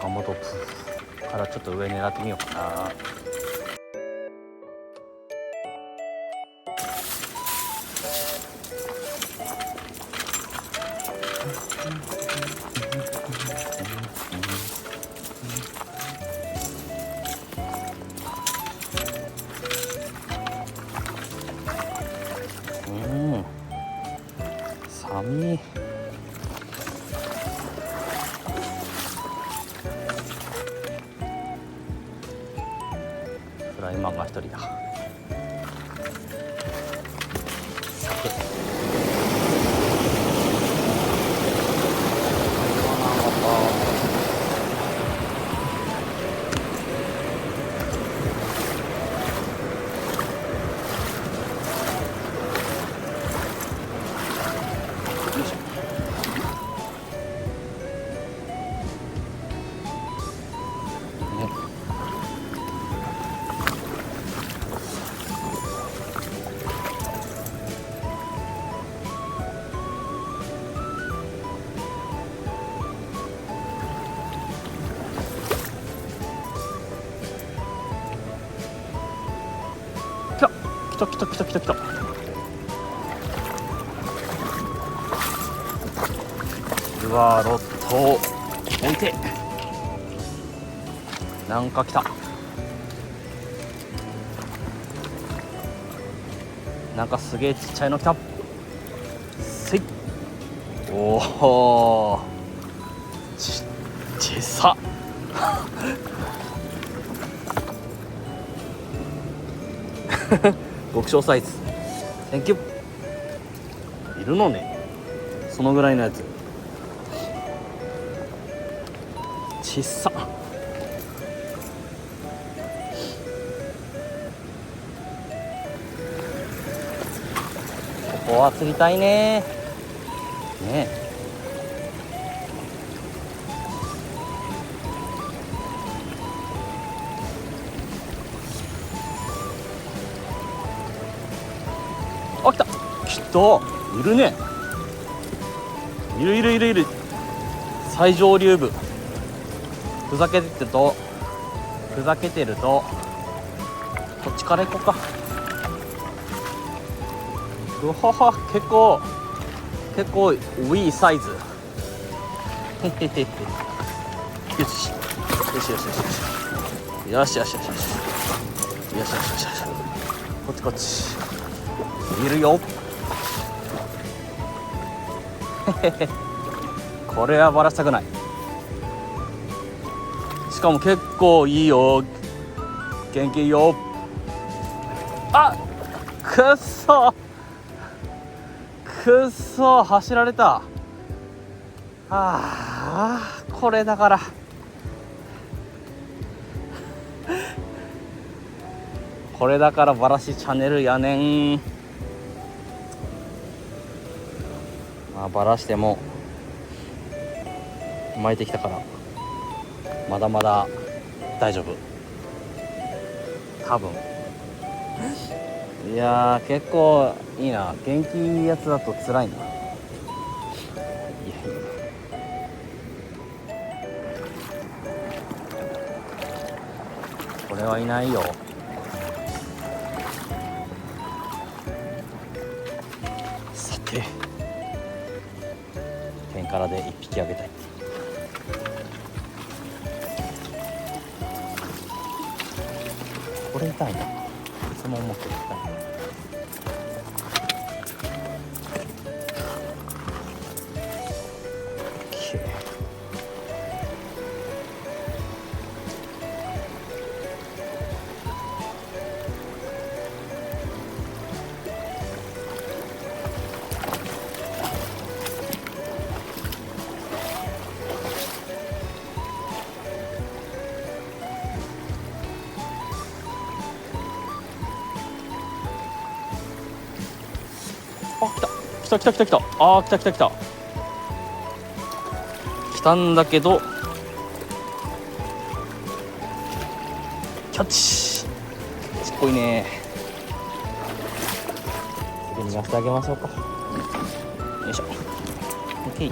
岡本からちょっと上狙ってみようかな。寒い。フライマンが一人だ。来た。うわー、ロットを置いて、なんか来た。なんかすげえちっちゃいの来た。せい。おお、ちっさ極小サイズ。センキュー。いるのね、そのぐらいのやつ。ちっさ。ここは釣りたいね。ねえ。あ、来た。いるね。いる。最上流部。ふざけてるとこっちから行こうか。うわは、結構ウィーサイズ。よし。こっちいるよ。これはバラしたくない。しかも結構いいよ。元気いいよ。あ、くっそ走られた。これだからバラシチャンネルやねん。まあバラしても巻いてきたからまだまだ大丈夫、多分。いやー、結構いいな。元気いいやつだと辛いな。これはいないよ。さて、天からで一匹あげたい。これ痛いな。いつも思ってる。痛いな。来た。来たんだけどキャッチ。ちっこいね。すぐに出してあげましょうか。よいしょ。 OK。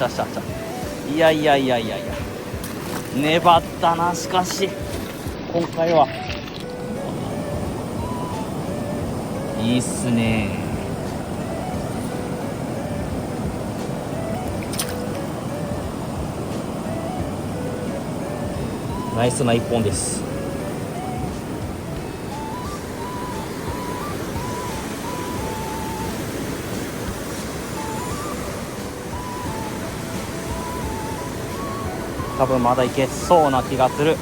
しゃしゃしゃ。いやいやいやいやいや、粘ったな。しかし今回はいいっすね。ナイスな一本です。多分まだいけそうな気がする。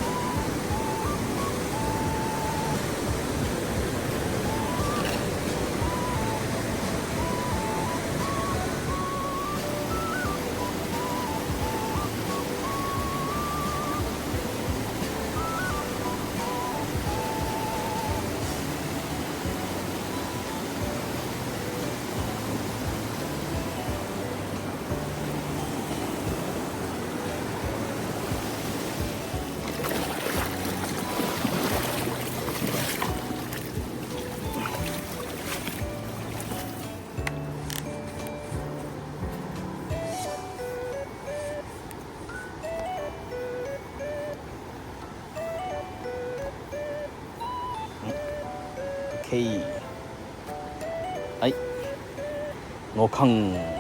はい、のかん。